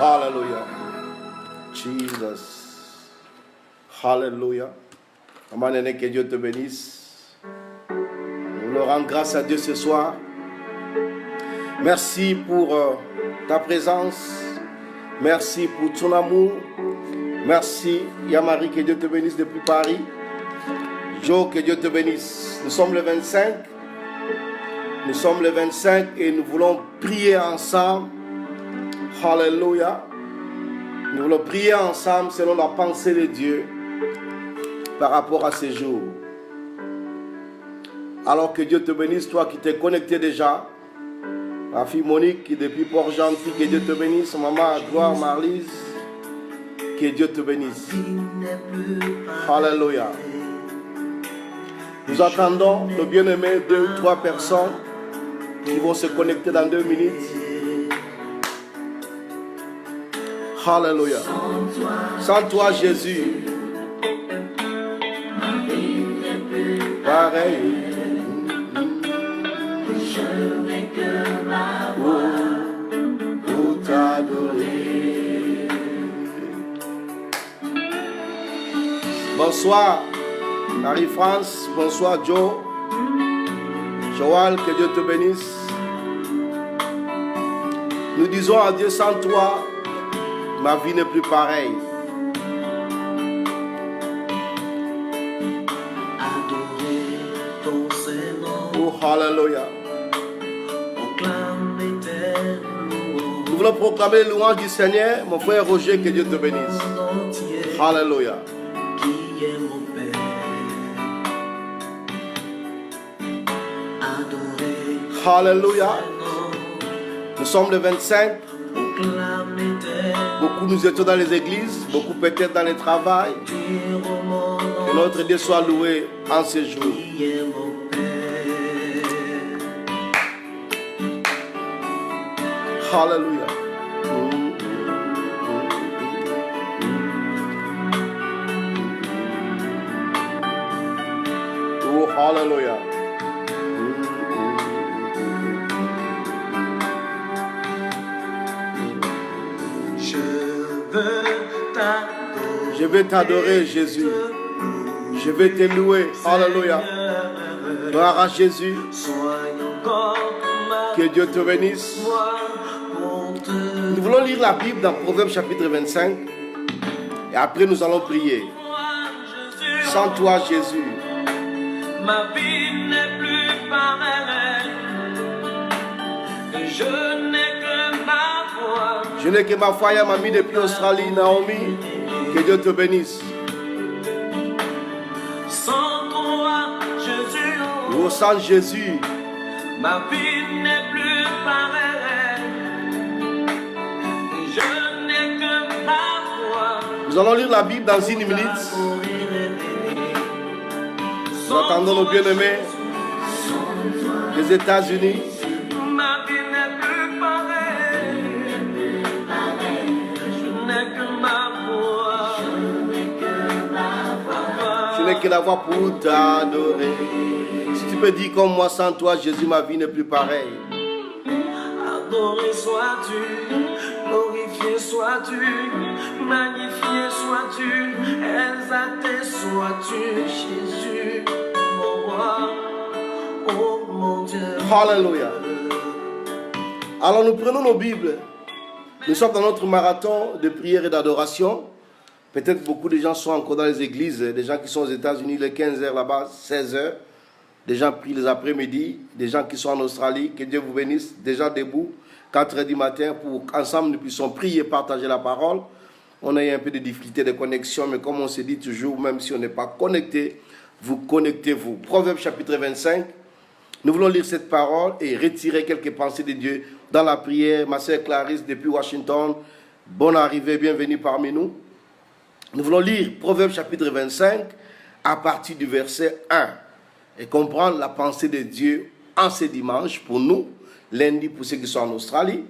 Hallelujah. Jesus. Hallelujah. Maman Néné, que Dieu te bénisse. Nous voulons rendre grâce à Dieu ce soir. Merci pour ta présence. Merci pour ton amour. Merci, Yamari, que Dieu te bénisse depuis Paris. Joe, que Dieu te bénisse. Nous sommes le 25. Nous sommes le 25 et nous voulons prier ensemble. Hallelujah. Nous voulons prier ensemble selon la pensée de Dieu par rapport à ces jours. Alors que Dieu te bénisse, toi qui t'es connecté déjà. Ma fille Monique, qui depuis Port-Gentil, que Dieu te bénisse. Maman Gloire Marlise, que Dieu te bénisse. Hallelujah. Nous attendons le bien-aimé 2 ou 3 personnes qui vont se connecter dans 2 minutes. Hallelujah. Sans toi, Jésus, pareil. Pour t'adorer. Bonsoir, Marie-France. Bonsoir, Joe. Joël, que Dieu te bénisse. Nous disons à Dieu, sans toi, ma vie n'est plus pareille. Oh, hallelujah. Nous voulons proclamer les louanges du Seigneur. Mon frère Roger, que Dieu te bénisse. Hallelujah. Hallelujah. Nous sommes le 25. Beaucoup nous étions dans les églises, beaucoup peut-être dans le travail. Que notre Dieu soit loué en ces jours. Hallelujah. Oh, hallelujah. Je vais t'adorer, Jésus. Je vais te louer. Hallelujah. Gloire à Jésus. Que Dieu te bénisse. Nous voulons lire la Bible dans Proverbes chapitre 25. Et après nous allons prier. Sans toi, Jésus, ma vie n'est plus pareille. Je n'ai que ma foi. Je n'ai que ma foi, à ma mamie depuis Australie, Naomi. Que Dieu te bénisse. Sans toi, Jésus, oh, sans Jésus, ma vie n'est plus pareille. Je n'ai que ma foi. Nous allons lire la Bible dans 1 minute. Nous attendons nos bien-aimés des États-Unis. Ma vie n'est plus pareille. Je n'ai que ma voix. Je n'ai que la voix pour t'adorer. Si tu peux dire comme moi, sans toi, Jésus, ma vie n'est plus pareille. Adoré sois-tu, glorifié sois-tu, magnifié sois-tu, exalté sois-tu, Jésus, mon roi, oh mon Dieu. Hallelujah. Alors nous prenons nos Bibles. Nous sommes dans notre marathon de prière et d'adoration. Peut-être beaucoup de gens sont encore dans les églises, des gens qui sont aux États-Unis, les 15h là-bas, 16h. Des gens prient les après-midi, des gens qui sont en Australie, que Dieu vous bénisse, des gens debout, 4h du matin, pour qu'ensemble nous puissions prier et partager la parole. On a eu un peu de difficulté de connexion, mais comme on se dit toujours, même si on n'est pas connecté, vous connectez-vous. Proverbe chapitre 25, nous voulons lire cette parole et retirer quelques pensées de Dieu dans la prière. Ma sœur Clarisse depuis Washington, bonne arrivée, bienvenue parmi nous. Nous voulons lire Proverbe chapitre 25 à partir du verset 1 et comprendre la pensée de Dieu en ce dimanche pour nous, lundi pour ceux qui sont en Australie.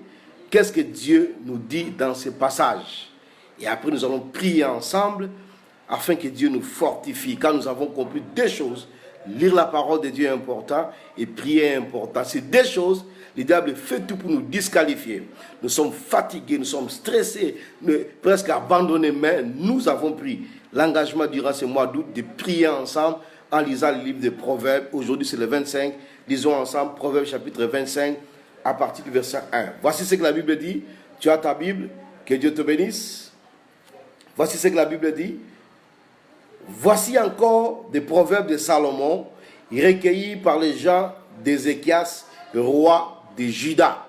Qu'est-ce que Dieu nous dit dans ce passage? Et après nous allons prier ensemble afin que Dieu nous fortifie. Quand nous avons compris 2 choses, lire la parole de Dieu est important et prier est important. Ces 2 choses, Le diable fait tout pour nous disqualifier. Nous sommes fatigués, nous sommes stressés, presque abandonnés, mais nous avons pris l'engagement durant ce mois d'août de prier ensemble en lisant le livre des Proverbes. Aujourd'hui, c'est le 25. Lisons ensemble Proverbes chapitre 25 à partir du verset 1. Voici ce que la Bible dit. Tu as ta Bible, que Dieu te bénisse. Voici ce que la Bible dit. Voici encore des proverbes de Salomon, recueillis par les gens d'Ézéchias, roi de Juda.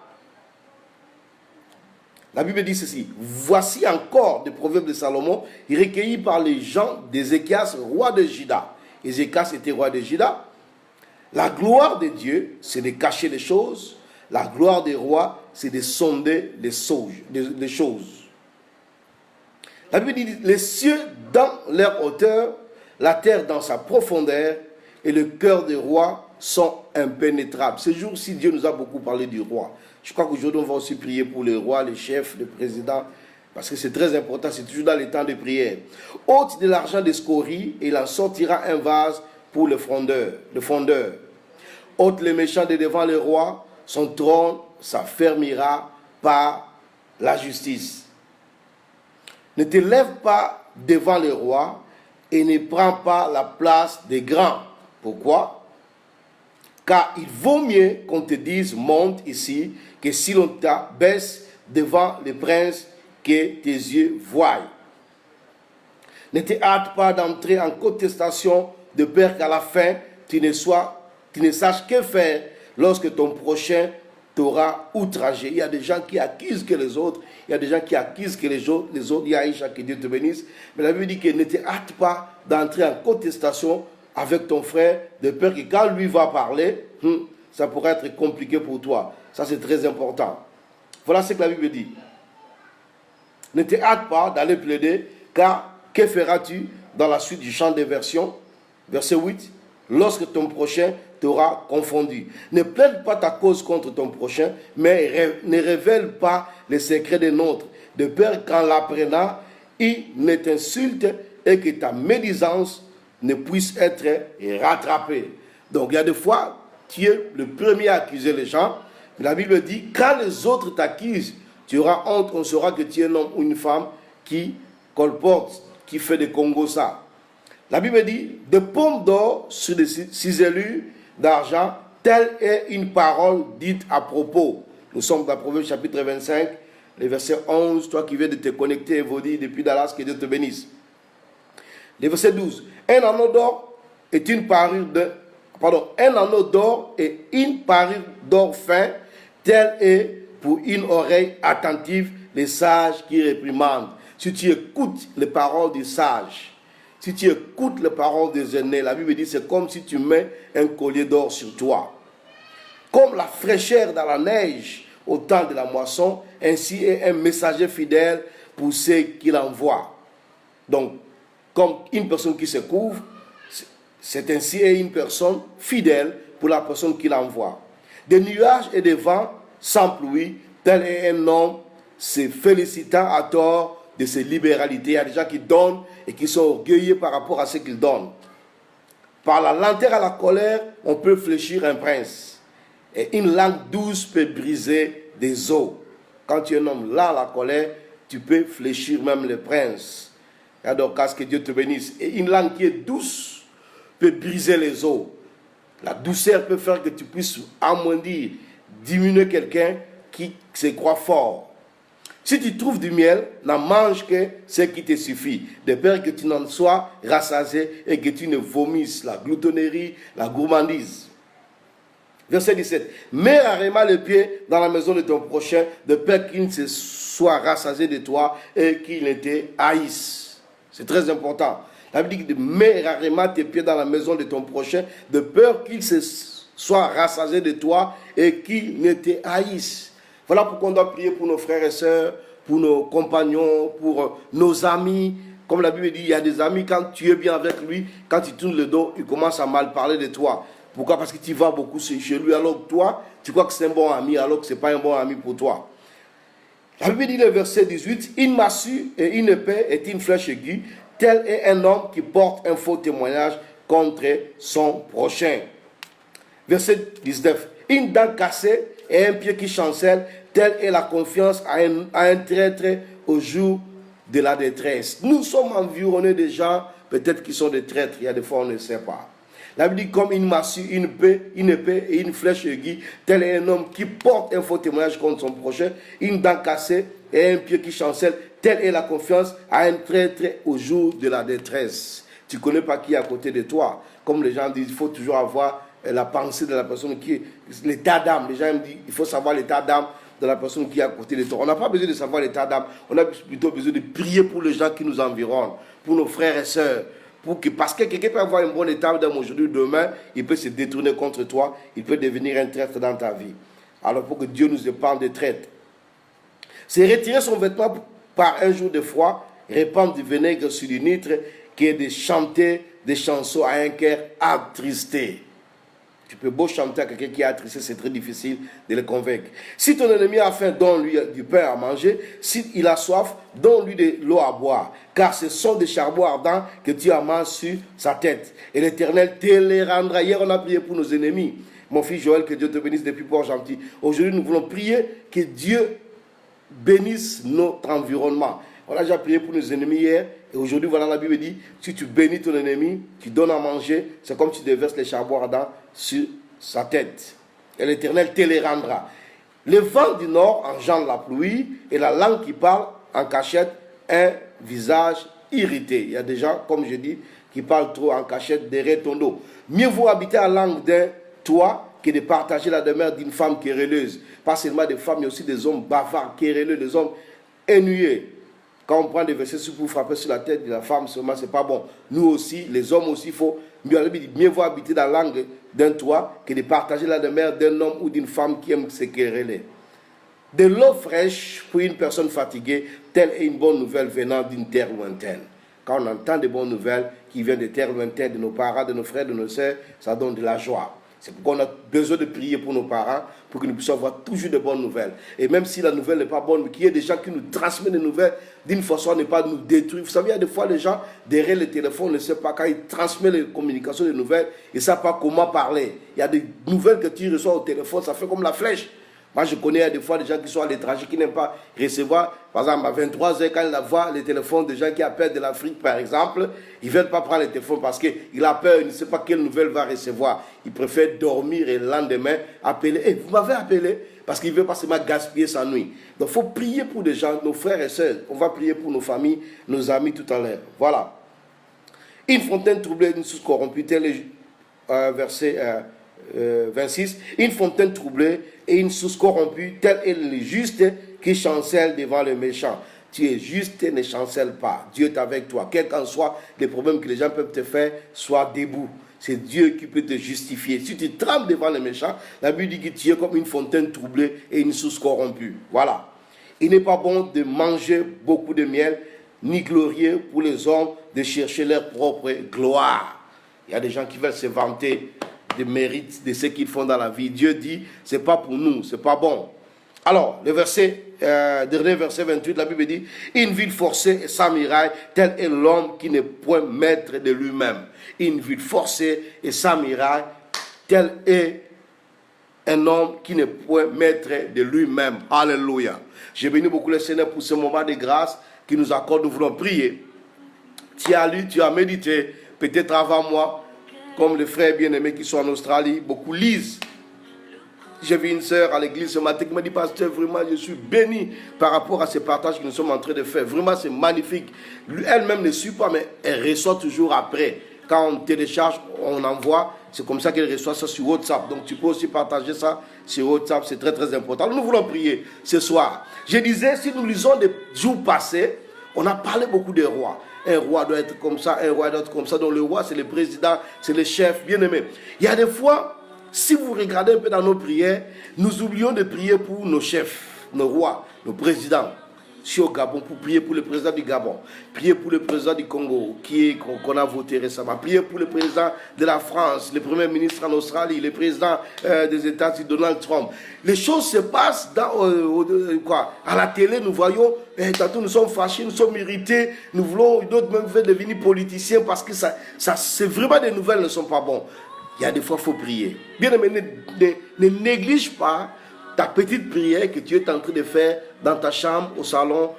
La Bible dit ceci. Voici encore des proverbes de Salomon, recueillis par les gens d'Ézéchias, roi de Juda. Ézéchias était roi de Juda. La gloire de Dieu, c'est de cacher les choses. La gloire des rois, c'est de sonder les choses. La Bible dit, les cieux dans leur hauteur, la terre dans sa profondeur, et le cœur des rois sont impénétrables. Ce jour-ci, Dieu nous a beaucoup parlé du roi. Je crois qu'aujourd'hui, on va aussi prier pour les rois, les chefs, les présidents, parce que c'est très important, c'est toujours dans les temps de prière. Ôte de l'argent des scories, et il en sortira un vase pour le fondeur. Ôte les méchants de devant le roi, son trône s'affermira par la justice. Ne te lève pas devant le roi et ne prends pas la place des grands. Pourquoi? Car il vaut mieux qu'on te dise monte ici que si l'on t'abaisse devant les princes que tes yeux voient. Ne te hâte pas d'entrer en contestation de peur qu'à la fin tu ne saches que faire lorsque ton prochain t'aura outragé. Il y a des gens qui accusent que les autres. Il y a des gens qui accusent que les autres. Il y a Aïcha, que Dieu te bénisse. Mais la Bible dit que ne te hâte pas d'entrer en contestation avec ton frère, de peur que quand lui va parler, ça pourrait être compliqué pour toi. Ça, c'est très important. Voilà ce que la Bible dit. Ne te hâte pas d'aller plaider, car que feras-tu dans la suite du chant des versions? Verset 8. Lorsque ton prochain t'aura confondu. Ne plaide pas ta cause contre ton prochain, mais ne révèle pas les secrets des nôtres, de peur qu'en l'apprenant, il ne t'insulte et que ta médisance ne puisse être rattrapée. Donc il y a des fois, tu es le premier à accuser les gens. La Bible dit, quand les autres t'accusent, tu auras honte, on saura que tu es un homme ou une femme qui colporte, qui fait des congossas. La Bible dit, de pommes d'or sur des ciselures d'argent, telle est une parole dite à propos. Nous sommes dans Proverbe chapitre 25, le verset 11, toi qui viens de te connecter, Evody, depuis Dallas, que Dieu te bénisse. Le verset 12, un anneau d'or est une parure un anneau d'or et une parure d'or fin, telle est pour une oreille attentive les sages qui réprimandent. Si tu écoutes les paroles des sages, si tu écoutes les paroles des aînés, la Bible dit c'est comme si tu mets un collier d'or sur toi. Comme la fraîcheur dans la neige au temps de la moisson, ainsi est un messager fidèle pour ceux qu'il envoie. Donc, comme une personne qui se couvre, c'est ainsi est une personne fidèle pour la personne qu'il envoie. Des nuages et des vents sans pluie, tel est un homme se félicitant à tort de ses libéralités. Il y a des gens qui donnent et qui sont orgueilleux par rapport à ce qu'ils donnent. Par la lenteur à la colère, on peut fléchir un prince. Et une langue douce peut briser des os. Quand tu es un homme là à la colère, tu peux fléchir même le prince. Alors, que Dieu te bénisse. Et une langue qui est douce peut briser les os. La douceur peut faire que tu puisses amoindrir, diminuer quelqu'un qui se croit fort. Si tu trouves du miel, n'en mange que ce qui te suffit, de peur que tu n'en sois rassasié et que tu ne vomisses la gloutonnerie, la gourmandise. Verset 17. Mets rarement le pied dans la maison de ton prochain, de peur qu'il ne se soit rassasié de toi et qu'il ne te haïsse. C'est très important. La Bible dit mets rarement tes pieds dans la maison de ton prochain, de peur qu'il se soit rassasié de toi et qu'il ne te haïsse. Voilà pourquoi on doit prier pour nos frères et sœurs, pour nos compagnons, pour nos amis. Comme la Bible dit, il y a des amis, quand tu es bien avec lui, quand il tourne le dos, il commence à mal parler de toi. Pourquoi? Parce que tu vas beaucoup chez lui, alors que toi, tu crois que c'est un bon ami, alors que ce n'est pas un bon ami pour toi. La Bible dit le verset 18, une massue et une épée est une flèche aiguë, tel est un homme qui porte un faux témoignage contre son prochain. Verset 19, une dent cassée et un pied qui chancelle, telle est la confiance à un traître au jour de la détresse. Nous sommes environnés de gens, peut-être qui sont des traîtres, il y a des fois on ne sait pas. La Bible dit comme une massue, une épée et une flèche aiguë, tel est un homme qui porte un faux témoignage contre son prochain, une dent cassée et un pied qui chancelle, telle est la confiance à un traître au jour de la détresse. Tu ne connais pas qui est à côté de toi. Comme les gens disent, il faut toujours avoir la pensée de la personne qui est, l'état d'âme. Les gens me disent, il faut savoir l'état d'âme de la personne qui est à côté de toi. On n'a pas besoin de savoir l'état d'âme, on a plutôt besoin de prier pour les gens qui nous environnent, pour nos frères et sœurs. Parce que quelqu'un peut avoir un bon état d'âme aujourd'hui, demain, il peut se détourner contre toi, il peut devenir un traître dans ta vie. Alors pour que Dieu nous épargne des traîtres. C'est retirer son vêtement par un jour de froid, répandre du vinaigre sur du nitre, qui est de chanter des chansons à un cœur attristé. Tu peux beau chanter à quelqu'un qui est attristé, c'est très difficile de le convaincre. Si ton ennemi a faim, donne-lui du pain à manger. S'il a soif, donne-lui de l'eau à boire. Car ce sont des charbons ardents que tu amasses sur sa tête. Et l'Éternel te les rendra. Hier, on a prié pour nos ennemis. Mon fils Joël, que Dieu te bénisse depuis Port-Gentil. Aujourd'hui, nous voulons prier que Dieu bénisse notre environnement. On a déjà prié pour nos ennemis hier. Et aujourd'hui, voilà, la Bible dit, si tu bénis ton ennemi, tu donnes à manger, c'est comme si tu déverses les charbons ardents sur sa tête. Et l'Éternel te les rendra. Le vent du nord engendre la pluie, et la langue qui parle en cachette un visage irrité. Il y a des gens, comme je dis, qui parlent trop en cachette derrière ton dos. Mieux vaut habiter à langue d'un toit que de partager la demeure d'une femme querelleuse. Pas seulement des femmes, mais aussi des hommes bavards, querelleux, des hommes ennuyeux. Quand on prend des versets pour frapper sur la tête de la femme seulement, c'est pas bon. Nous aussi, les hommes aussi, il faut mieux vaut habiter dans la langue d'un toit que de partager la demeure d'un homme ou d'une femme qui aime se quereller. De l'eau fraîche pour une personne fatiguée, telle est une bonne nouvelle venant d'une terre lointaine. Quand on entend des bonnes nouvelles qui viennent des terres lointaines, de nos parents, de nos frères, de nos sœurs, ça donne de la joie. C'est pourquoi on a besoin de prier pour nos parents, pour que nous puissions avoir toujours de bonnes nouvelles. Et même si la nouvelle n'est pas bonne, mais qu'il y ait des gens qui nous transmettent des nouvelles d'une façon à ne pas nous détruire. Vous savez, il y a des fois, les gens, derrière le téléphone, ne savent pas, quand ils transmettent les communications des nouvelles, ils ne savent pas comment parler. Il y a des nouvelles que tu reçois au téléphone, ça fait comme la flèche. Moi, je connais des fois des gens qui sont à l'étranger, qui n'aiment pas recevoir, par exemple, à 23h, quand ils voient les téléphones des gens qui appellent de l'Afrique, par exemple, ils ne veulent pas prendre le téléphone parce qu'il a peur, il ne sait pas quelle nouvelle va recevoir. Il préfère dormir et le lendemain appeler. Hey, vous m'avez appelé parce qu'il ne veut pas seulement gaspiller sa nuit. Donc, il faut prier pour des gens, nos frères et sœurs. On va prier pour nos familles, nos amis tout à l'heure. Voilà. Une fontaine troublée, une source corrompue, tel est verset 26. Une fontaine troublée et une source corrompue, tel est le juste qui chancelle devant le méchant. Tu es juste et ne chancelle pas. Dieu est avec toi. Quels qu'en soient les problèmes que les gens peuvent te faire, sois debout. C'est Dieu qui peut te justifier. Si tu trembles devant le méchant, la Bible dit que tu es comme une fontaine troublée et une source corrompue. Voilà. Il n'est pas bon de manger beaucoup de miel, ni glorieux pour les hommes de chercher leur propre gloire. Il y a des gens qui veulent se vanter des mérites de ce qu'ils font dans la vie. Dieu dit, c'est pas pour nous, c'est pas bon. Alors, le dernier verset 28, la Bible dit, une ville forcée et sans miraille, tel est l'homme qui n'est point maître de lui-même. Une ville forcée et sans miraille, tel est un homme qui n'est point maître de lui-même. Alléluia. J'ai béni beaucoup le Seigneur pour ce moment de grâce qu'il nous accorde. Nous voulons prier. Tu as lu, tu as médité, peut-être avant moi, comme les frères bien-aimés qui sont en Australie, beaucoup lisent. J'ai vu une sœur à l'église ce matin qui m'a dit, pasteur, vraiment, je suis béni par rapport à ce partage que nous sommes en train de faire. Vraiment, c'est magnifique. Elle-même ne suit pas, mais elle reçoit toujours après. Quand on télécharge, on envoie, c'est comme ça qu'elle reçoit ça sur WhatsApp. Donc, tu peux aussi partager ça sur WhatsApp, c'est très, très important. Nous voulons prier ce soir. Je disais, si nous lisons des jours passés, on a parlé beaucoup des rois. Un roi doit être comme ça, un roi doit être comme ça. Donc le roi, c'est le président, c'est le chef, bien aimé. Il y a des fois, si vous regardez un peu dans nos prières, nous oublions de prier pour nos chefs, nos rois, nos présidents. Si au Gabon, pour prier pour le président du Gabon, prier pour le président du Congo, qu'on a voté récemment, prier pour le président de la France, le premier ministre en Australie, le président des États-Unis, Donald Trump. Les choses se passent à la télé, nous voyons, tantôt nous sommes fâchés, nous sommes irrités, nous voulons, d'autres même veulent devenir politiciens parce que c'est vraiment des nouvelles ne sont pas bonnes. Il y a des fois, il faut prier. Bien aimé, ne néglige pas ta petite prière que tu es en train de faire dans ta chambre, au salon,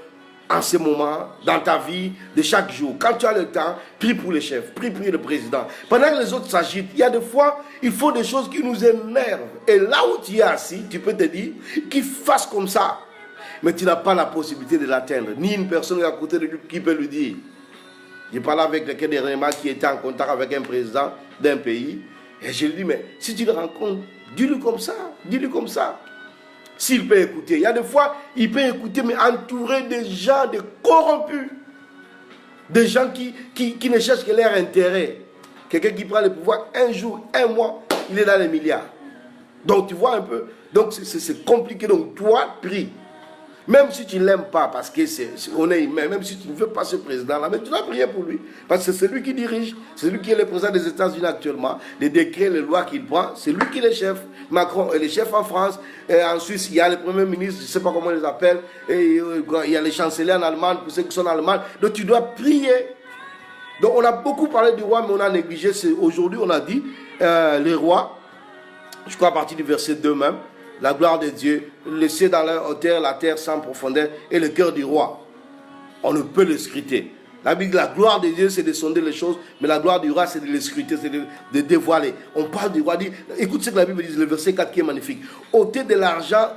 en ce moment, dans ta vie de chaque jour. Quand tu as le temps, prie pour le chef, prie pour le président. Pendant que les autres s'agitent, il y a des fois, il faut des choses qui nous énervent. Et là où tu es assis, tu peux te dire qu'il fasse comme ça. Mais tu n'as pas la possibilité de l'atteindre. Ni une personne à côté de lui qui peut lui dire. J'ai parlé avec quelqu'un dernièrement qui était en contact avec un président d'un pays. Et je lui dis, mais si tu le rencontres, dis-lui comme ça, dis-lui comme ça. S'il peut écouter. Il y a des fois, il peut écouter, mais entouré de gens, de corrompus. Des gens qui ne cherchent que leur intérêt. Quelqu'un qui prend le pouvoir un jour, un mois, il est dans les milliards. Donc tu vois un peu. Donc c'est compliqué. Donc toi, prie. Même si tu ne l'aimes pas, parce qu'on est humain, même si tu ne veux pas ce président-là, mais tu dois prier pour lui. Parce que c'est lui qui dirige, c'est lui qui est le président des États-Unis actuellement. Les décrets, les lois qu'il prend, c'est lui qui est le chef. Macron est le chef en France. Et en Suisse, il y a le premier ministre, je ne sais pas comment on les appelle. Et il y a les chanceliers en Allemagne, pour ceux qui sont en Allemagne. Donc tu dois prier. Donc on a beaucoup parlé du roi, mais on a négligé. Aujourd'hui, on a dit, les rois, je crois à partir du verset 2 même, la gloire de Dieu, laisser dans leur hauteur la terre sans profondeur et le cœur du roi. On ne peut le scruter. La Bible dit la gloire de Dieu, c'est de sonder les choses, mais la gloire du roi, c'est de les scruter, c'est de dévoiler. On parle du roi, dit, écoute ce que la Bible dit, le verset 4 qui est magnifique. Ôtez de l'argent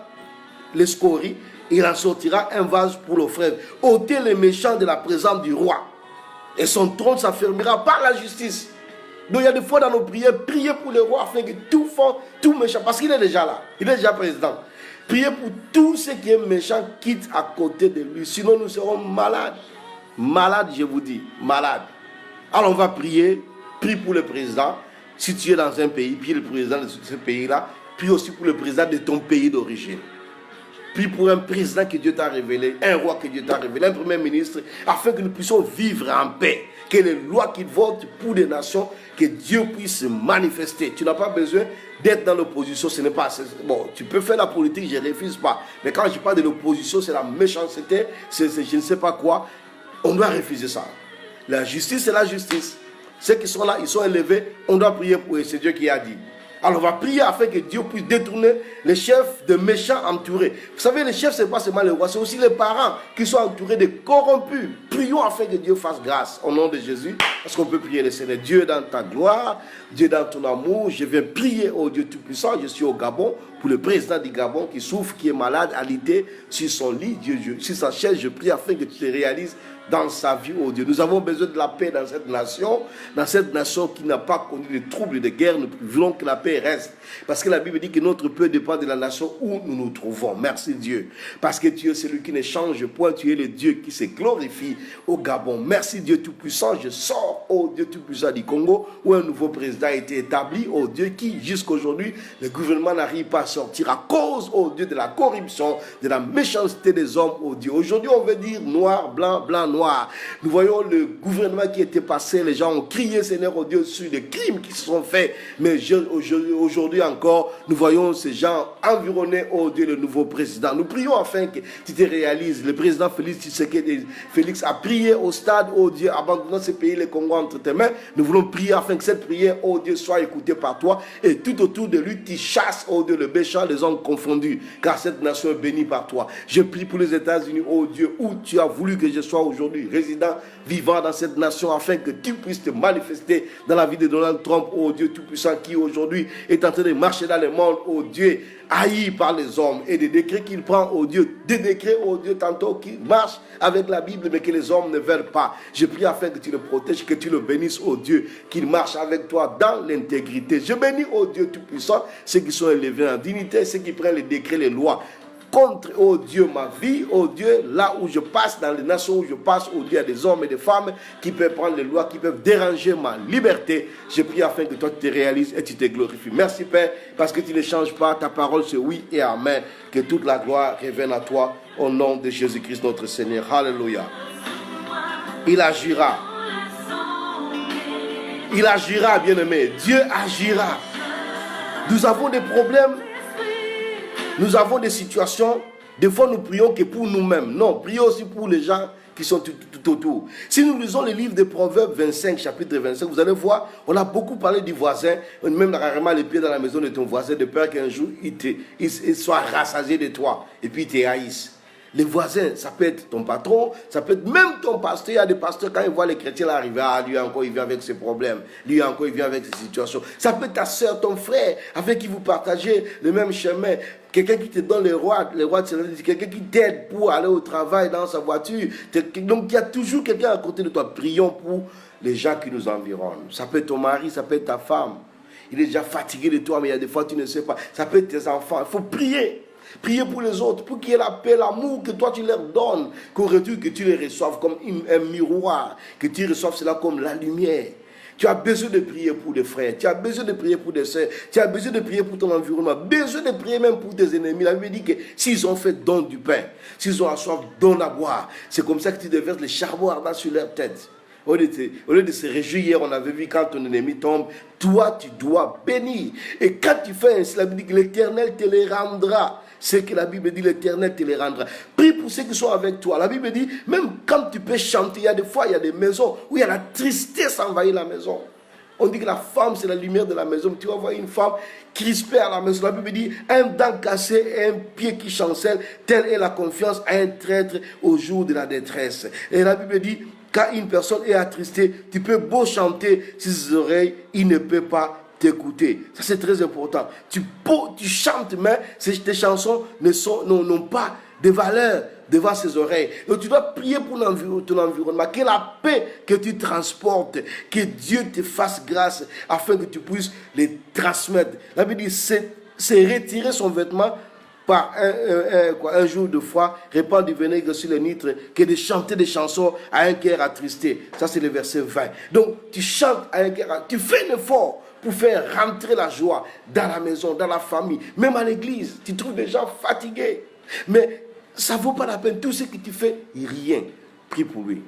les scories, il en sortira un vase pour l'offrande. Ôtez les méchants de la présence du roi, et son trône s'affermira par la justice. Donc il y a des fois dans nos prières, priez pour le roi afin que tout méchant, parce qu'il est déjà là, il est déjà président. Priez pour tout ce qui est méchant quitte à côté de lui, sinon nous serons malades. Malades, je vous dis, malades. Alors on va prier, prie pour le président. Si tu es dans un pays, prie le président de ce pays-là, prie aussi pour le président de ton pays d'origine. Prie pour un président que Dieu t'a révélé, un roi que Dieu t'a révélé, un premier ministre, afin que nous puissions vivre en paix. Que les lois qui votent pour des nations, que Dieu puisse se manifester. Tu n'as pas besoin d'être dans l'opposition, ce n'est pas... Bon, tu peux faire la politique, je ne refuse pas. Mais quand je parle de l'opposition, c'est la méchanceté, c'est je ne sais pas quoi. On doit refuser ça. La justice, c'est la justice. Ceux qui sont là, ils sont élevés, on doit prier pour eux, c'est Dieu qui a dit. Alors on va prier afin que Dieu puisse détourner les chefs de méchants entourés. Vous savez, les chefs, ce n'est pas seulement les rois, c'est aussi les parents qui sont entourés de corrompus. Prions afin que Dieu fasse grâce au nom de Jésus. Parce qu'on peut prier le Seigneur. Dieu dans ta gloire, Dieu dans ton amour. Je viens prier au Dieu Tout-Puissant. Je suis au Gabon pour le président du Gabon qui souffre, qui est malade, alité sur son lit. Dieu, sur sa chaise, je prie afin que tu te réalises dans sa vie, oh Dieu. Nous avons besoin de la paix dans cette nation qui n'a pas connu de troubles de guerre. Nous voulons que la paix reste. Parce que la Bible dit que notre paix dépend de la nation où nous nous trouvons. Merci Dieu. Parce que tu es celui qui ne change point. Tu es le Dieu qui se glorifie au Gabon. Merci Dieu Tout-Puissant. Je sors, oh Dieu Tout-Puissant du Congo, où un nouveau président a été établi. Oh Dieu, qui jusqu'à aujourd'hui, le gouvernement n'arrive pas à sortir à cause, oh Dieu, de la corruption, de la méchanceté des hommes, oh Dieu. Aujourd'hui, on veut dire noir, blanc, blanc, noir. Nous voyons le gouvernement qui était passé, les gens ont crié Seigneur au Dieu sur les crimes qui se sont faits, mais aujourd'hui encore, nous voyons ces gens environnés au Dieu le nouveau président. Nous prions afin que tu te réalises. Le président Félix a prié au stade, oh Dieu, abandonnant ce pays, le Congo entre tes mains. Nous voulons prier afin que cette prière, oh Dieu, soit écoutée par toi et tout autour de lui, tu chasses, oh Dieu, le méchant, les hommes confondus, car cette nation est bénie par toi. Je prie pour les États-Unis, oh Dieu, où tu as voulu que je sois aujourd'hui, résident, vivant dans cette nation, afin que tu puisses te manifester dans la vie de Donald Trump, oh Dieu Tout-Puissant, qui aujourd'hui est en train de marcher dans le monde, oh Dieu, haï par les hommes, et des décrets qu'il prend, oh Dieu, des décrets, oh Dieu, tantôt qui marchent avec la Bible, mais que les hommes ne veulent pas. Je prie afin que tu le protèges, que tu le bénisses, oh Dieu, qu'il marche avec toi dans l'intégrité. Je bénis, oh Dieu Tout-Puissant, ceux qui sont élevés en dignité, ceux qui prennent les décrets, les lois, contre, oh Dieu, ma vie, oh Dieu, là où je passe, dans les nations où je passe, oh Dieu, il y a des hommes et des femmes qui peuvent prendre les lois, qui peuvent déranger ma liberté. Je prie afin que toi tu te réalises et tu te glorifies. Merci Père, parce que tu ne changes pas, ta parole c'est oui et amen. Que toute la gloire revienne à toi, au nom de Jésus-Christ notre Seigneur. Alléluia. Il agira. Il agira, bien-aimé. Dieu agira. Nous avons des problèmes. Nous avons des situations Des fois, nous prions que pour nous-mêmes. Non, prions aussi pour les gens qui sont tout autour. Si nous lisons le livre de Proverbes 25, chapitre 25, vous allez voir, on a beaucoup parlé du voisin, même rarement les pieds dans la maison de ton voisin, de peur qu'un jour, il soit rassasié de toi, et puis il te haïsse. Les voisins, ça peut être ton patron, ça peut être même ton pasteur. Il y a des pasteurs, quand ils voient les chrétiens arriver, lui encore, il vient avec ses problèmes. Lui encore, il vient avec ses situations. Ça peut être ta soeur, ton frère, avec qui vous partagez le même chemin. Quelqu'un qui te donne les rois de quelqu'un qui t'aide pour aller au travail dans sa voiture. Donc, il y a toujours quelqu'un à côté de toi. Prions pour les gens qui nous environnent. Ça peut être ton mari, ça peut être ta femme. Il est déjà fatigué de toi, mais il y a des fois, tu ne sais pas. Ça peut être tes enfants. Il faut prier. Priez pour les autres, pour qu'il y ait la paix, l'amour que toi tu leur donnes, qu'au retour que tu les reçoives comme un miroir, que tu reçoives cela comme la lumière. Tu as besoin de prier pour des frères, tu as besoin de prier pour des soeurs, tu as besoin de prier pour ton environnement, besoin de prier même pour tes ennemis. La Bible dit que s'ils ont fait don du pain, s'ils ont soif, donne à boire. C'est comme ça que tu déverses les charbons ardents sur leur tête. Au lieu de se réjouir, hier on avait vu quand ton ennemi tombe, toi tu dois bénir. Et quand tu fais ainsi, la Bible dit que l'Éternel te les rendra. Ce que la Bible dit, l'Éternel te les rendra. Prie pour ceux qui sont avec toi. La Bible dit, même quand tu peux chanter, il y a des fois, il y a des maisons où il y a la tristesse envahir la maison. On dit que la femme, c'est la lumière de la maison. Tu vas voir une femme crispée à la maison. La Bible dit, un dent cassé et un pied qui chancelle, telle est la confiance à un traître au jour de la détresse. Et la Bible dit, quand une personne est attristée, tu peux beau chanter ses oreilles, il ne peut pas t'écouter. Ça, c'est très important. Tu chantes, mais tes chansons n'ont pas de valeur devant ses oreilles. Donc, tu dois prier pour ton environnement, que la paix que tu transportes, que Dieu te fasse grâce afin que tu puisses les transmettre. La Bible dit, c'est retirer son vêtement par un jour de foi, répand du vinaigre sur les nitres, que de chanter des chansons à un cœur attristé. Ça, c'est le verset 20. Donc, tu chantes à un cœur, tu fais un effort pour faire rentrer la joie dans la maison, dans la famille, même à l'église. Tu trouves des gens fatigués. Mais ça ne vaut pas la peine. Tout ce que tu fais, rien. Prie pour lui.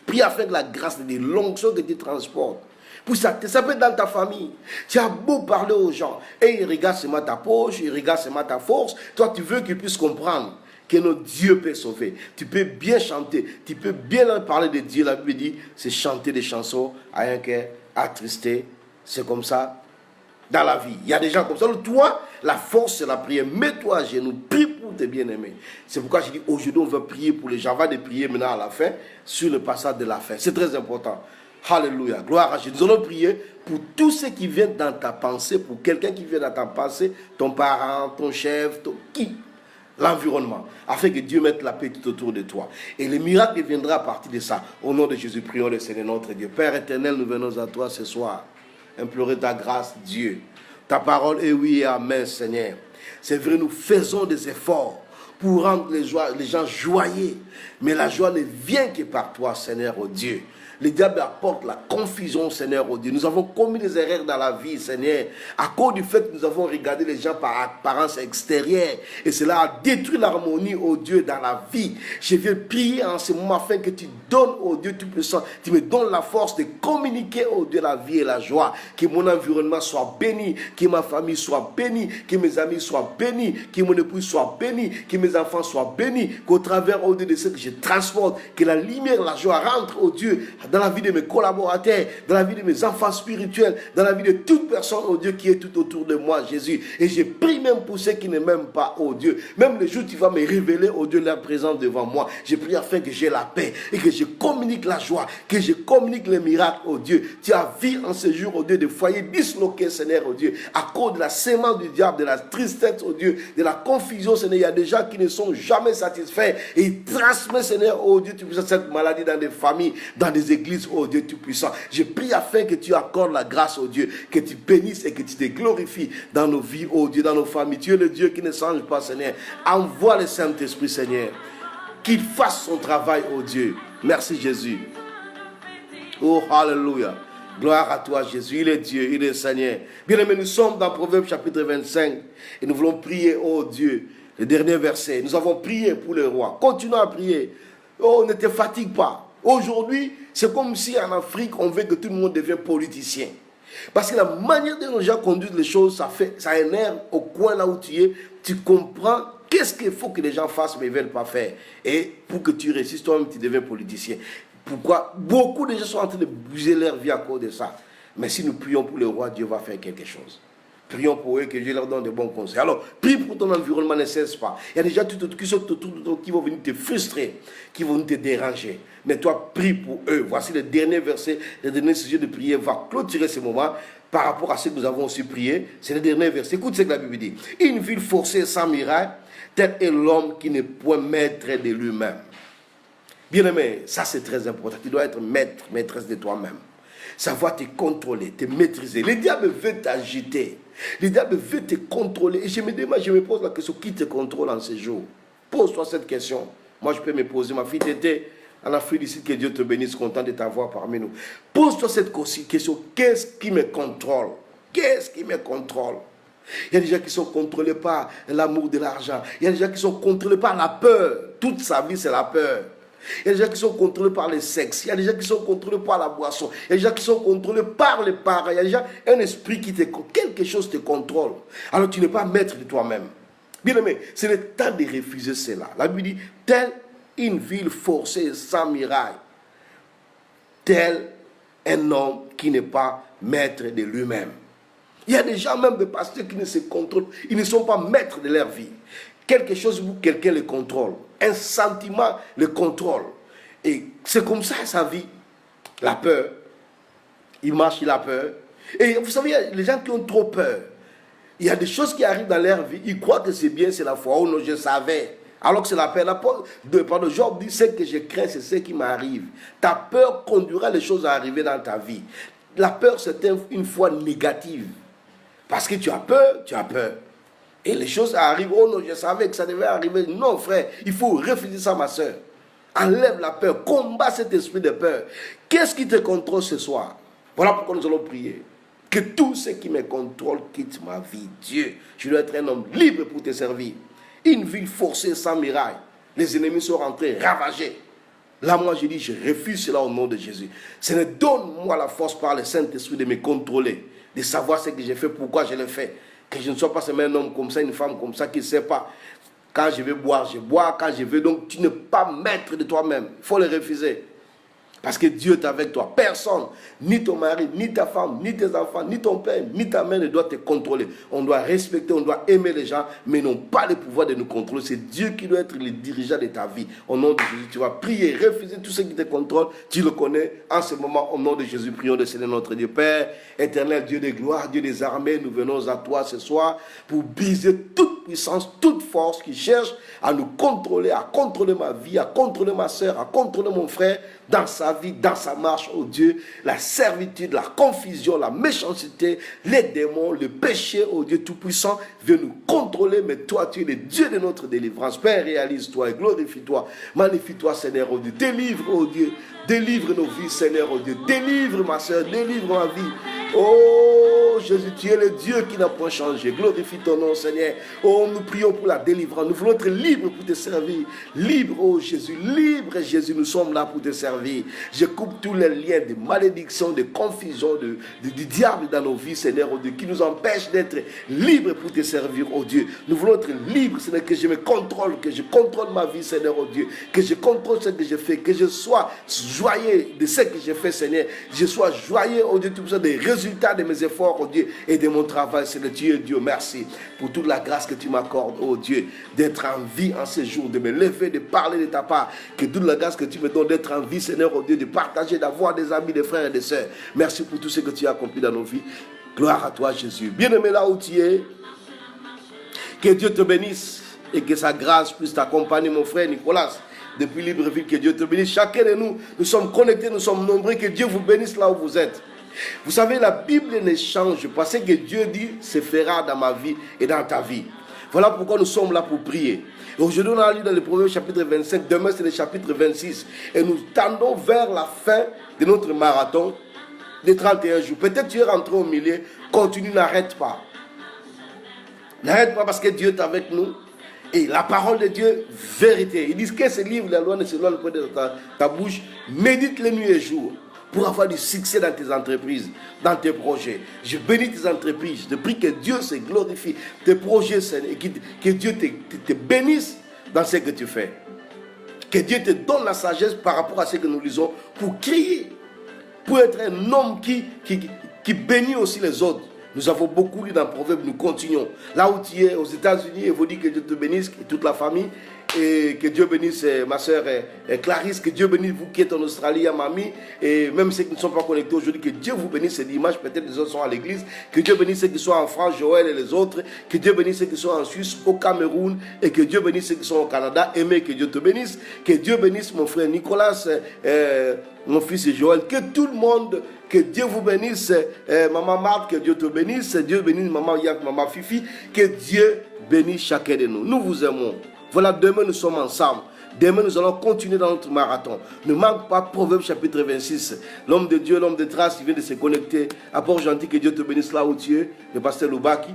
Prie afin que la grâce de l'onction que tu transportes. Pour ça peut être dans ta famille. Tu as beau parler aux gens. Et ils regardent seulement ta poche, ils regardent seulement ta force. Toi, tu veux qu'ils puissent comprendre que notre Dieu peut sauver. Tu peux bien chanter. Tu peux bien leur parler de Dieu. La Bible dit, c'est chanter des chansons à un cœur attristé. C'est comme ça dans la vie. Il y a des gens comme ça. Donc, toi, la force, c'est la prière. Mets-toi à genoux. Prie pour tes bien-aimés. C'est pourquoi je dis, aujourd'hui, on va prier pour les gens. On va les prier maintenant à la fin, sur le passage de la fin. C'est très important. Alléluia. Gloire à Dieu. Nous allons prier pour tous ceux qui viennent dans ta pensée, pour quelqu'un qui vient dans ta pensée, ton parent, ton chef, l'environnement, afin que Dieu mette la paix tout autour de toi. Et le miracle viendra à partir de ça. Au nom de Jésus, prions le Seigneur notre Dieu. Père éternel, nous venons à toi ce soir. Implorer ta grâce, Dieu. Ta parole est oui et amen, Seigneur. C'est vrai, nous faisons des efforts pour rendre les gens joyeux. Mais la joie ne vient que par toi, Seigneur, oh Dieu. Le diable apporte la confusion, Seigneur, oh Dieu. Nous avons commis des erreurs dans la vie, Seigneur, à cause du fait que nous avons regardé les gens par apparence extérieure. Et cela a détruit l'harmonie, oh Dieu, dans la vie. Je viens prier en ce moment afin que tu donnes, oh Dieu Tout-Puissant, tu me donnes la force de communiquer, oh Dieu, la vie et la joie. Que mon environnement soit béni, que ma famille soit bénie, que mes amis soient bénis, que mon épouse soit bénie, que mes enfants soient bénis, qu'au travers, oh Dieu, de ce que je transporte, que la lumière, la joie rentre, oh Dieu, dans la vie de mes collaborateurs, dans la vie de mes enfants spirituels, dans la vie de toute personne, oh Dieu, qui est tout autour de moi, Jésus. Et je prie même pour ceux qui ne m'aiment pas, oh Dieu. Même le jour où tu vas me révéler, oh Dieu, leur présence devant moi. Je prie afin que j'ai la paix et que je communique la joie, que je communique les miracles, oh Dieu. Tu as vu en ce jour, oh Dieu, des foyers disloqués, Seigneur, oh Dieu, à cause de la sémence du diable, de la tristesse, oh Dieu, de la confusion, Seigneur. Il y a des gens qui ne sont jamais satisfaits et ils transmettent, Seigneur, oh Dieu, tu puisses cette maladie dans des familles, dans des églises, oh Dieu Tout-Puissant. Je prie afin que tu accordes la grâce, oh Dieu, que tu bénisses et que tu te glorifies dans nos vies, oh Dieu, dans nos familles. Tu es le Dieu qui ne change pas, Seigneur. Envoie le Saint-Esprit, Seigneur, qu'il fasse son travail, oh Dieu. Merci, Jésus. Oh, alléluia. Gloire à toi, Jésus. Il est Dieu, il est Seigneur. Bien-aimés, nous sommes dans Proverbes chapitre 25 et nous voulons prier, oh Dieu, le dernier verset. Nous avons prié pour le roi. Continuons à prier. Oh, ne te fatigue pas. Aujourd'hui, c'est comme si en Afrique, on veut que tout le monde devienne politicien. Parce que la manière dont les gens conduisent les choses, ça énerve au coin là où tu es. Tu comprends Qu'est-ce qu'il faut que les gens fassent mais ils ne veulent pas faire? Et pour que tu réussisses, toi-même, tu deviens politicien. Pourquoi? Beaucoup de gens sont en train de bouger leur vie à cause de ça. Mais si nous prions pour le roi, Dieu va faire quelque chose. Prions pour eux, que Dieu leur donne de bons conseils. Alors, prie pour ton environnement, ne cesse pas. Il y a des gens qui sont autour de toi qui vont venir te frustrer, qui vont venir te déranger. Mais toi, prie pour eux. Voici le dernier verset, le dernier sujet de prière va clôturer ce moment par rapport à ce que nous avons aussi prié. C'est le dernier verset. Écoute ce que la Bible dit. Une ville forcée sans miracle, tel est l'homme qui n'est point maître de lui-même. Bien-aimé, ça c'est très important. Tu dois être maître, maîtresse de toi-même. Savoir te contrôler, te maîtriser. Le diable veut t'agiter. Le diable veut te contrôler. Et je me pose la question, qui te contrôle en ces jours? Pose-toi cette question. Moi, je peux me poser. Ma fille était en Afrique d'ici, que Dieu te bénisse, content de t'avoir parmi nous. Pose-toi cette question. Qu'est-ce qui me contrôle? Qu'est-ce qui me contrôle? Il y a des gens qui sont contrôlés par l'amour de l'argent. Il y a des gens qui sont contrôlés par la peur. Toute sa vie, c'est la peur. Il y a des gens qui sont contrôlés par le sexe. Il y a des gens qui sont contrôlés par la boisson. Il y a des gens qui sont contrôlés par les parents. Il y a des gens, un esprit qui te... Quelque chose te contrôle. Alors tu n'es pas maître de toi-même. Bien aimé, c'est le temps de refuser cela. La Bible dit, telle une ville forcée sans miraille, tel un homme qui n'est pas maître de lui-même. Il y a des gens, même des pasteurs, qui ne se contrôlent. Ils ne sont pas maîtres de leur vie. Quelque chose où quelqu'un le contrôle. Un sentiment le contrôle. Et c'est comme ça sa vie. La peur. Il marche, il a peur. Et vous savez, les gens qui ont trop peur, il y a des choses qui arrivent dans leur vie. Ils croient que c'est bien, c'est la foi. Oh non, je savais. Alors que c'est la peur. Pendant Job dit, ce que je crains, c'est ce qui m'arrive. Ta peur conduira les choses à arriver dans ta vie. La peur, c'est une foi négative. Parce que tu as peur, tu as peur. Et les choses arrivent. Oh non, je savais que ça devait arriver. Non, frère, il faut refuser ça, ma soeur. Enlève la peur. Combat cet esprit de peur. Qu'est-ce qui te contrôle ce soir? Voilà pourquoi nous allons prier. Que tout ce qui me contrôle quitte ma vie. Dieu, je dois être un homme libre pour te servir. Une ville forcée sans miraille. Les ennemis sont rentrés, ravagés. Là, moi, je dis, je refuse cela au nom de Jésus. Seigneur, donne-moi la force par le Saint-Esprit de me contrôler, de savoir ce que j'ai fait, pourquoi je l'ai fait. Que je ne sois pas seulement un homme comme ça, une femme comme ça qui ne sait pas. Quand je vais boire, je bois. Quand je veux, donc tu n'es pas maître de toi-même. Il faut le refuser. Parce que Dieu est avec toi. Personne, ni ton mari, ni ta femme, ni tes enfants, ni ton père, ni ta mère ne doit te contrôler. On doit respecter, on doit aimer les gens, mais n'ont pas le pouvoir de nous contrôler. C'est Dieu qui doit être le dirigeant de ta vie. Au nom de Jésus, tu vas prier, refuser tout ce qui te contrôle. Tu le connais en ce moment. Au nom de Jésus, prions le Seigneur notre Dieu. Père, éternel Dieu de gloire, Dieu des armées, nous venons à toi ce soir pour briser toute puissance, toute force qui cherche à nous contrôler, à contrôler ma vie, à contrôler ma soeur, à contrôler mon frère dans sa vie, dans sa marche, oh Dieu, la servitude, la confusion, la méchanceté, les démons, le péché, oh Dieu Tout-Puissant, veut nous contrôler, mais toi, tu es le Dieu de notre délivrance. Père, réalise-toi et glorifie-toi, magnifie-toi, Seigneur, oh Dieu, délivre, oh Dieu, délivre nos vies, Seigneur, oh Dieu, délivre ma soeur, délivre ma vie. Oh Jésus, tu es le Dieu qui n'a point changé. Glorifie ton nom, Seigneur. Oh, nous prions pour la délivrance. Nous voulons être libres pour te servir. Libre, oh Jésus, libre Jésus, nous sommes là pour te servir. Je coupe tous les liens de malédiction, de confusion, du diable dans nos vies, Seigneur, oh Dieu, qui nous empêche d'être libres pour te servir, oh Dieu. Nous voulons être libres, Seigneur, que je me contrôle, que je contrôle ma vie, Seigneur, oh Dieu, que je contrôle ce que je fais, que je sois joyeux de ce que je fais, Seigneur. Je sois joyeux, oh Dieu, tout ça, des résultats de mes efforts, oh Dieu, et de mon travail, Seigneur. Dieu, Dieu, merci pour toute la grâce que tu m'accordes, oh Dieu, d'être en vie en ce jour, de me lever, de parler de ta part, que toute la grâce que tu me donnes d'être en vie, Seigneur, oh Dieu, de partager, d'avoir des amis, des frères et des sœurs. Merci pour tout ce que tu as accompli dans nos vies. Gloire à toi, Jésus. Bien-aimé là où tu es, que Dieu te bénisse et que sa grâce puisse t'accompagner, mon frère Nicolas, depuis Libreville. Que Dieu te bénisse. Chacun de nous, nous sommes connectés, nous sommes nombreux. Que Dieu vous bénisse là où vous êtes. Vous savez, la Bible ne change pas. Ce que Dieu dit se fera dans ma vie et dans ta vie. Voilà pourquoi nous sommes là pour prier. Aujourd'hui, on a lu dans le premier chapitre 25. Demain, c'est le chapitre 26. Et nous tendons vers la fin de notre marathon de 31 jours. Peut-être tu es rentré au milieu. Continue, n'arrête pas. N'arrête pas parce que Dieu est avec nous. Et la parole de Dieu, vérité. Ils disent que ce livre, la loi ne s'éloigne pas de ta bouche. Médite les nuits et jours. pour avoir du succès dans tes entreprises, dans tes projets. Je bénis tes entreprises. Je prie que Dieu se glorifie. Tes projets, Seigneur, et que Dieu te bénisse dans ce que tu fais. Que Dieu te donne la sagesse par rapport à ce que nous lisons pour crier, pour être un homme qui bénit aussi les autres. Nous avons beaucoup lu dans le Proverbe, nous continuons. Là où tu es, aux États-Unis, il faut dire que Dieu te bénisse, et toute la famille, et que Dieu bénisse ma soeur Clarisse, que Dieu bénisse vous qui êtes en Australie, à Mamie, et même ceux qui ne sont pas connectés aujourd'hui, que Dieu vous bénisse. C'est dimanche, peut-être les autres sont à l'église, que Dieu bénisse ceux qui sont en France, Joël et les autres, que Dieu bénisse ceux qui sont en Suisse, au Cameroun, et que Dieu bénisse ceux qui sont au Canada. Aimé, que Dieu te bénisse, que Dieu bénisse mon frère Nicolas, mon fils Joël, que tout le monde, que Dieu vous bénisse, maman Marthe, que Dieu te bénisse, Dieu bénisse maman Yak, maman Fifi, que Dieu bénisse chacun de nous. Nous vous aimons. Voilà, demain nous sommes ensemble. Demain nous allons continuer dans notre marathon. Ne manque pas Proverbe chapitre 26. L'homme de Dieu, l'homme de trace, il vient de se connecter. À Port-Gentil, que Dieu te bénisse là où tu es, le pasteur Loubaki.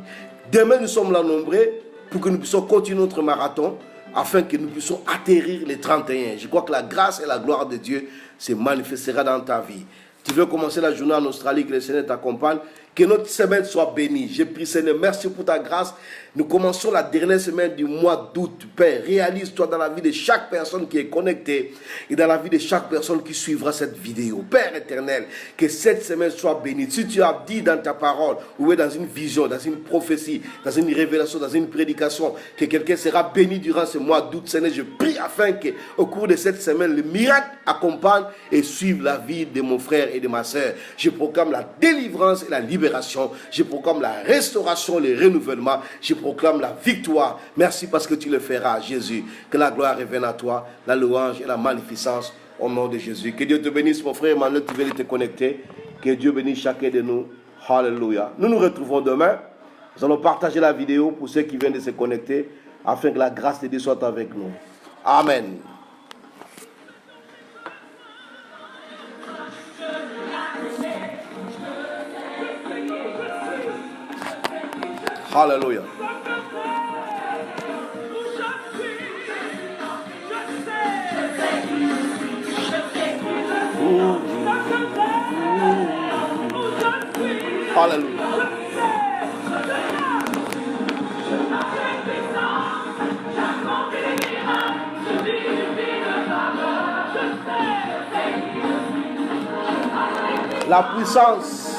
Demain nous sommes là nombreux pour que nous puissions continuer notre marathon, afin que nous puissions atterrir les 31. Je crois que la grâce et la gloire de Dieu se manifestera dans ta vie. Tu veux commencer la journée en Australie, que le Seigneur t'accompagne, que notre semaine soit bénie. J'ai pris, Seigneur, merci pour ta grâce. Nous commençons la dernière semaine du mois d'août. Père, réalise-toi dans la vie de chaque personne qui est connectée et dans la vie de chaque personne qui suivra cette vidéo. Père éternel, que cette semaine soit bénie. Si tu as dit dans ta parole, ou dans une vision, dans une prophétie, dans une révélation, dans une prédication, que quelqu'un sera béni durant ce mois d'août, Seigneur, je prie afin qu'au cours de cette semaine, le miracle accompagne et suive la vie de mon frère et de ma soeur. Je proclame la délivrance et la libération. Je proclame la restauration, le renouvellement. Je proclame la victoire. Merci parce que tu le feras, Jésus. Que la gloire revienne à toi, la louange et la magnificence au nom de Jésus. Que Dieu te bénisse, mon frère Emmanuel, tu viens de te connecter. Que Dieu bénisse chacun de nous. Alléluia. Nous nous retrouvons demain. Nous allons partager la vidéo pour ceux qui viennent de se connecter afin que la grâce de Dieu soit avec nous. Amen. Hallelujah. Hallelujah. La puissance